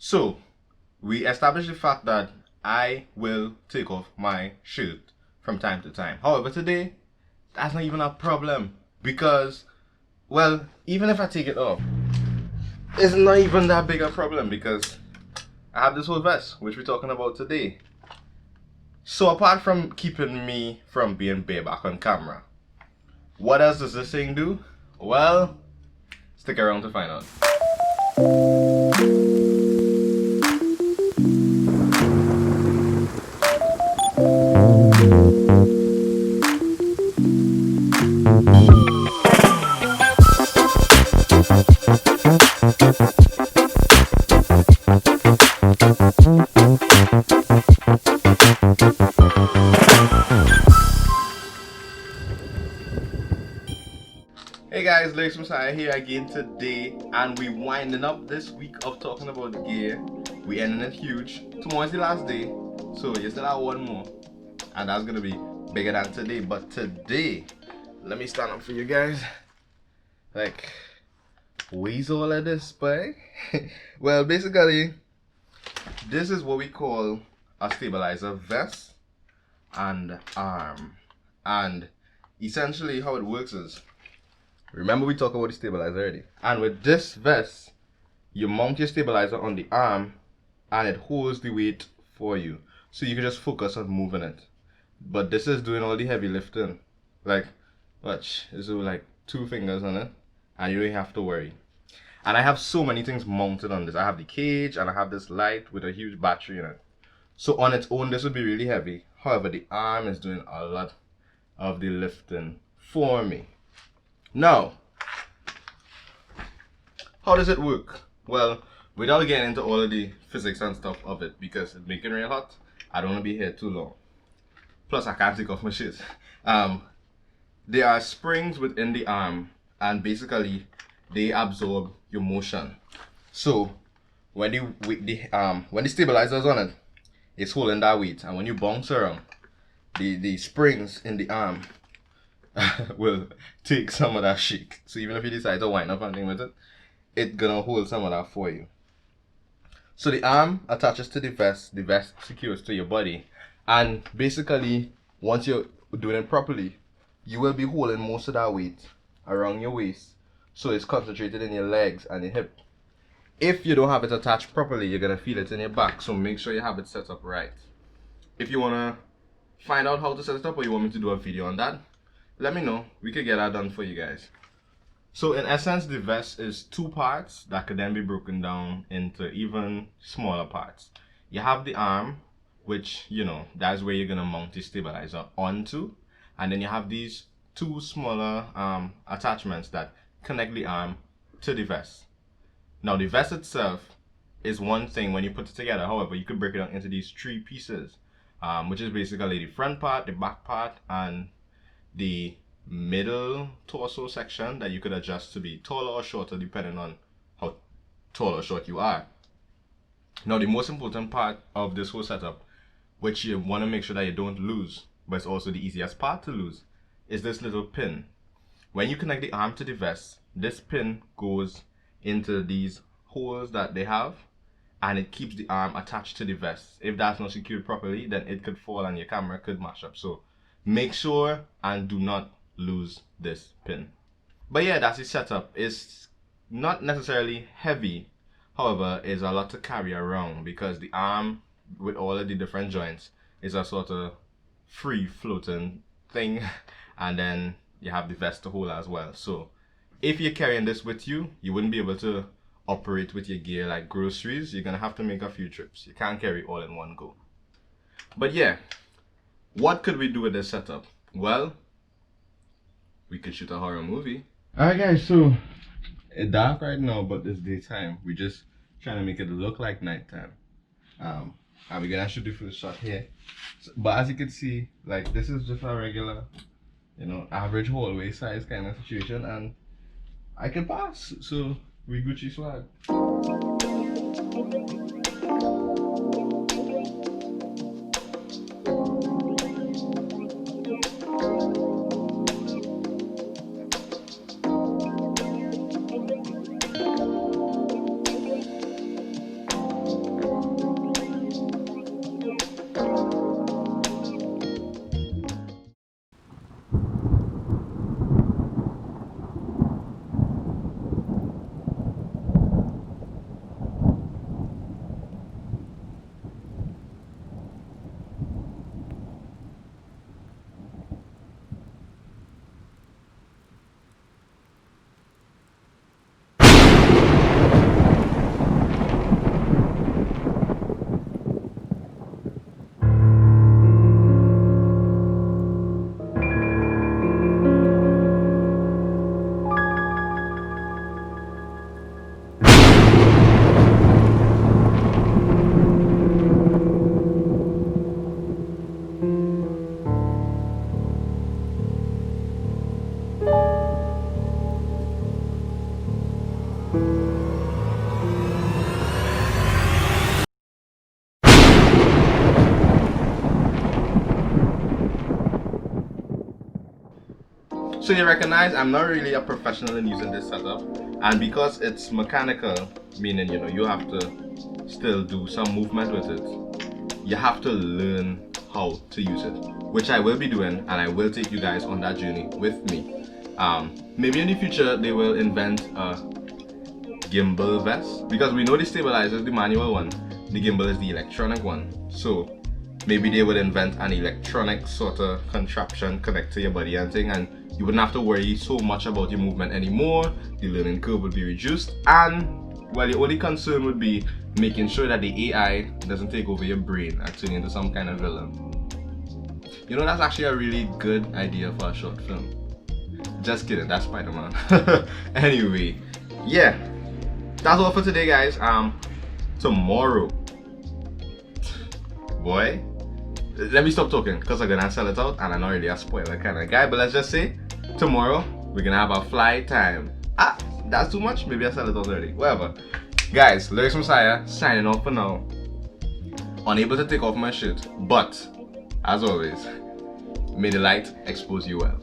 So, we established the fact that I will take off my shirt from time to time. However, today, that's not even a problem because, well, even if I take it off, it's not even that big a problem because I have this whole vest, which we're talking about today. So apart from keeping me from being bareback on camera, what else does this thing do? Well, stick around to find out. Hey guys, Lex Messiah here again today, and we winding up this week of talking about gear. We ending it huge. Tomorrow's the last day, so you still have one more, and that's gonna be bigger than today. But today, let me stand up for you guys. Like, where's all of this, boy? Well, basically, this is what we call a stabilizer vest and arm, and essentially how it works is, remember we talked about the stabilizer already. And with this vest, you mount your stabilizer on the arm and it holds the weight for you. So you can just focus on moving it. But this is doing all the heavy lifting. Like, watch, this is like 2 fingers on it and you don't have to worry. And I have so many things mounted on this. I have the cage and I have this light with a huge battery in it. So on its own, this would be really heavy. However, the arm is doing a lot of the lifting for me. Now, how does it work? Well, without getting into all of the physics and stuff of it, because it's making real hot, I don't want to be here too long. Plus, I can't take off my shoes. There are springs within the arm, and basically, they absorb your motion. So, when the stabilizer is on it, it's holding that weight, and when you bounce around, the springs in the arm will take some of that shake. So even if you decide to wind up anything with it, it's gonna hold some of that for you. So the arm attaches to the vest secures to your body, and basically once you're doing it properly, you will be holding most of that weight around your waist, so it's concentrated in your legs and your hip. If you don't have it attached properly, you're gonna feel it in your back, so make sure you have it set up right. If you wanna find out how to set it up, or you want me to do a video on that, let me know. We could get that done for you guys. So in essence, the vest is 2 parts that could then be broken down into even smaller parts. You have the arm, which, you know, that's where you're gonna mount the stabilizer onto, and then you have these 2 smaller attachments that connect the arm to the vest. Now the vest itself is one thing when you put it together. However, you could break it down into these 3 pieces, which is basically the front part, the back part, and the middle torso section that you could adjust to be taller or shorter depending on how tall or short you are. Now the most important part of this whole setup, which you want to make sure that you don't lose, but it's also the easiest part to lose, is this little pin. When you connect the arm to the vest, this pin goes into these holes that they have, and it keeps the arm attached to the vest. If that's not secured properly, then it could fall and your camera could mash up. So make sure and do not lose this pin. But yeah, that's the setup. It's not necessarily heavy, however, it's a lot to carry around because the arm with all of the different joints is a sort of free floating thing, and then you have the vest to hold as well. So if you're carrying this with you, you wouldn't be able to operate with your gear like groceries. You're gonna have to make a few trips. You can't carry all in one go. But yeah, what could we do with this setup? Well, we could shoot a horror movie. Alright guys, so it's dark right now, but it's daytime. We're just trying to make it look like nighttime. And we're gonna shoot the first shot here. So, but as you can see, like, this is just a regular, you know, average hallway size kind of situation, and I can pass. So we Gucci swag. So you recognize I'm not really a professional in using this setup, and because it's mechanical, meaning you have to still do some movement with it, you have to learn how to use it, which I will be doing, and I will take you guys on that journey with me. Maybe in the future they will invent a gimbal vest, because we know the stabilizer is the manual one, the gimbal is the electronic one. So maybe they would invent an electronic sort of contraption connect to your body and thing, and you wouldn't have to worry so much about your movement anymore. The learning curve would be reduced, and well, your only concern would be making sure that the AI doesn't take over your brain and turn you into some kind of villain. That's actually a really good idea for a short film. Just kidding, that's Spider-Man. Anyway, yeah, that's all for today, guys. Tomorrow, boy, let me stop talking because I'm gonna sell it out, and I'm not really a spoiler kind of guy, but let's just say tomorrow we're gonna have a fly time. That's too much. Maybe I sell it out already. Whatever, guys. Lyrics Messiah signing off for now. Unable to take off my shirt, but as always, may the light expose you well.